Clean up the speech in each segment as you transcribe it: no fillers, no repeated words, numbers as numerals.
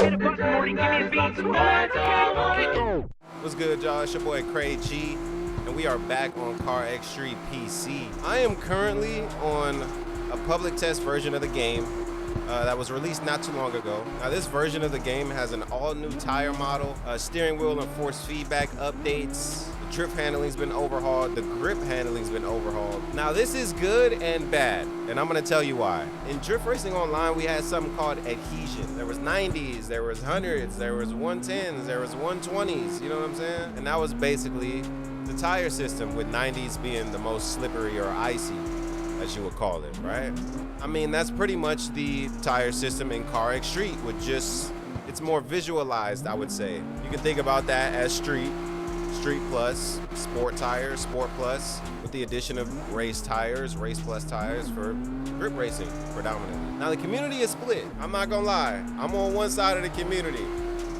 Hit a button, Morty, give me a beat. What's good, y'all? It's your boy CrayG, and we are back on CarX Street PC. I am currently on a public test version of the game that was released not too long ago. Now, this version of the game has an all-new tire model, steering wheel and force feedback updates. The trip handling's been overhauled. The grip handling's been overhauled. Now, this is good and bad, and I'm gonna tell you why. In Drift Racing Online, we had something called adhesion. There was 90s, there was 100s, there was 110s, there was 120s, you know what I'm saying? And that was basically the tire system, with 90s being the most slippery or icy, as you would call it, right? I mean, that's pretty much the tire system in CarX Street, with just, it's more visualized, I would say. You can think about that as Street Plus, Sport tires, Sport Plus, with the addition of race tires, Race Plus tires for grip racing predominantly. Now, the community is split. I'm not gonna lie. I'm on one side of the community,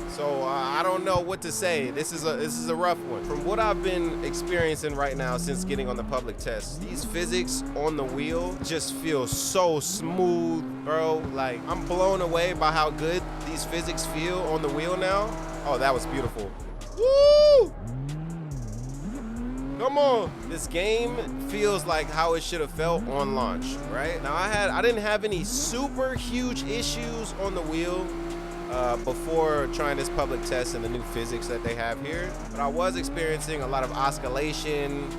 so I don't know what to say. This is a rough one. From what I've been experiencing right now since getting on the public test, these physics on the wheel just feel so smooth, bro. Like, I'm blown away by how good these physics feel on the wheel now. Oh, that was beautiful. Woo! Come on. This game feels like how it should have felt on launch, right? Now, I didn't have any super huge issues on the wheel before trying this public test and the new physics that they have here, but I was experiencing a lot of oscillation,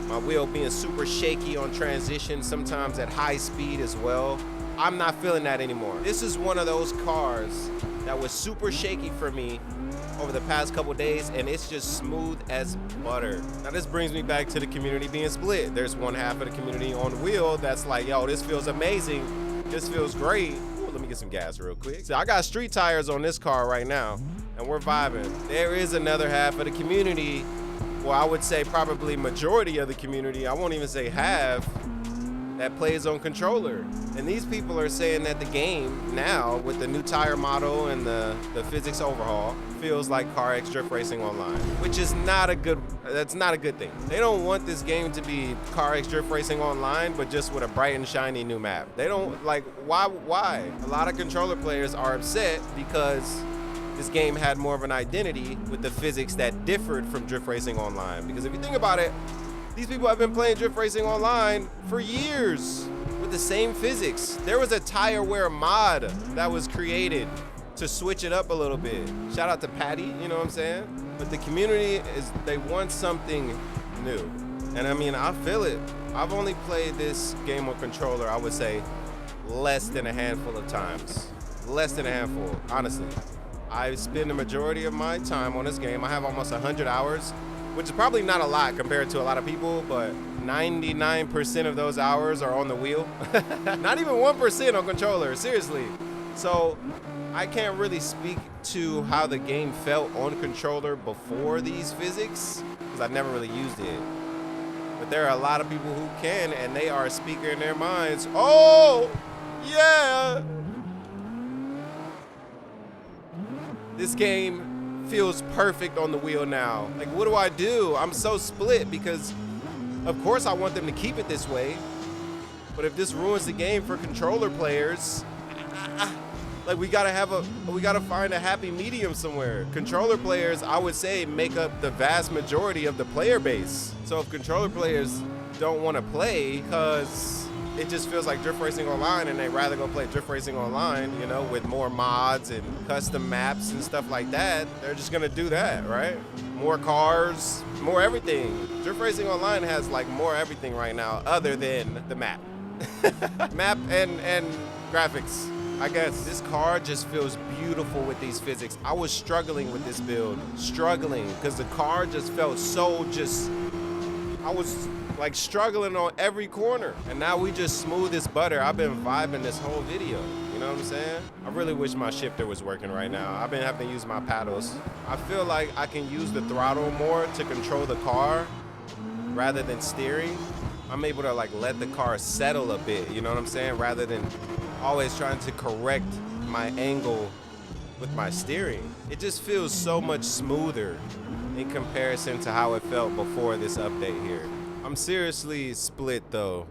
my wheel being super shaky on transition, sometimes at high speed as well. I'm not feeling that anymore. This is one of those cars that was super shaky for me over the past couple days, and it's just smooth as butter. Now, this brings me back to the community being split. There's one half of the community on the wheel that's like, yo, this feels amazing, this feels great. Ooh, let me get some gas real quick. So I got street tires on this car right now, and we're vibing. There is another half of the community, well, I would say probably majority of the community, I won't even say half, that plays on controller. And these people are saying that the game now, with the new tire model and the physics overhaul, feels like CarX Drift Racing Online, which is that's not a good thing. They don't want this game to be CarX Drift Racing Online, but just with a bright and shiny new map. They don't, like, why? A lot of controller players are upset because this game had more of an identity with the physics that differed from Drift Racing Online. Because if you think about it, these people have been playing Drift Racing Online for years with the same physics. There was a tire wear mod that was created to switch it up a little bit. Shout out to Patty, you know what I'm saying? But the community they want something new. And I mean, I feel it. I've only played this game on controller, I would say, less than a handful of times. Less than a handful, honestly. I spend the majority of my time on this game. I have almost 100 hours, which is probably not a lot compared to a lot of people, but 99% of those hours are on the wheel. Not even 1% on controller, seriously. So I can't really speak to how the game felt on controller before these physics, because I've never really used it. But there are a lot of people who can, and they are a speaker in their minds. Oh, yeah. This game feels perfect on the wheel now. Like, what do? I'm so split, because of course I want them to keep it this way, but if this ruins the game for controller players, like, we gotta find a happy medium somewhere. Controller players, I would say, make up the vast majority of the player base. So if controller players don't want to play because it just feels like Drift Racing Online, and they rather go play Drift Racing Online, you know, with more mods and custom maps and stuff like that, they're just gonna do that, right? More cars, more everything. Drift Racing Online has like more everything right now other than the map. Map and graphics. I guess this car just feels beautiful with these physics. I was struggling with this build, because the car just felt so I was like struggling on every corner. And now we just smooth as butter. I've been vibing this whole video, you know what I'm saying? I really wish my shifter was working right now. I've been having to use my paddles. I feel like I can use the throttle more to control the car rather than steering. I'm able to like let the car settle a bit, you know what I'm saying? Rather than always trying to correct my angle with my steering. It just feels so much smoother in comparison to how it felt before this update here. I'm seriously split though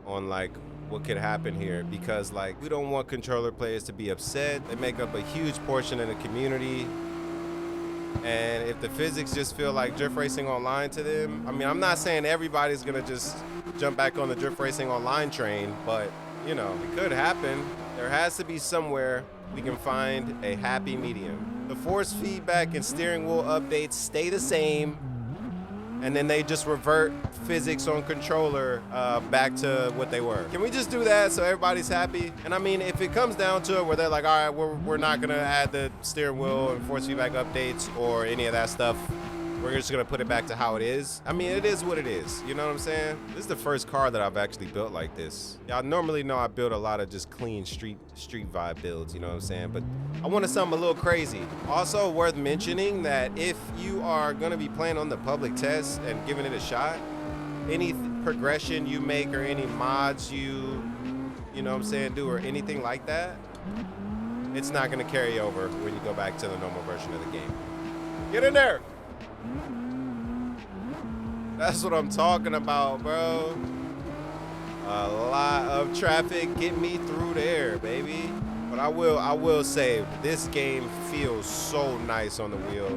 on like what could happen here, because like we don't want controller players to be upset. They make up a huge portion of the community. And if the physics just feel like drift racing online to them, I mean, I'm not saying everybody's gonna just jump back on the drift racing online train, but you know, it could happen. There has to be somewhere we can find a happy medium. The force feedback and steering wheel updates stay the same, and then they just revert physics on controller back to what they were. Can we just do that so everybody's happy? And I mean, if it comes down to it where they're like, all right, we're not gonna add the steering wheel and force feedback updates or any of that stuff, we're just gonna put it back to how it is. I mean, it is what it is, you know what I'm saying? This is the first car that I've actually built like this. Y'all normally know I build a lot of just clean street vibe builds, you know what I'm saying? But I wanted something a little crazy. Also worth mentioning that if you are gonna be playing on the public test and giving it a shot, any progression you make or any mods you know what I'm saying, do or anything like that, it's not gonna carry over when you go back to the normal version of the game. Get in there! That's what I'm talking about, bro. A lot of traffic, get me through there, baby. But I will say, this game feels so nice on the wheel.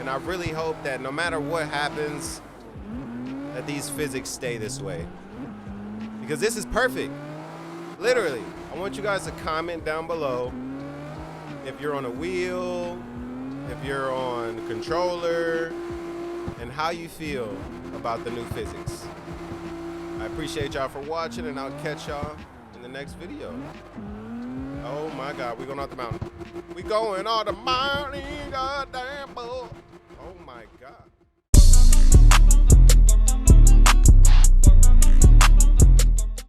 And I really hope that no matter what happens, that these physics stay this way. Because this is perfect. Literally. I want you guys to comment down below if you're on a wheel, if you're on controller, and how you feel about the new physics. I appreciate y'all for watching, and I'll catch y'all in the next video. Oh my God, we going off the mountain. We going off the mountain, goddamn boy. Oh my God.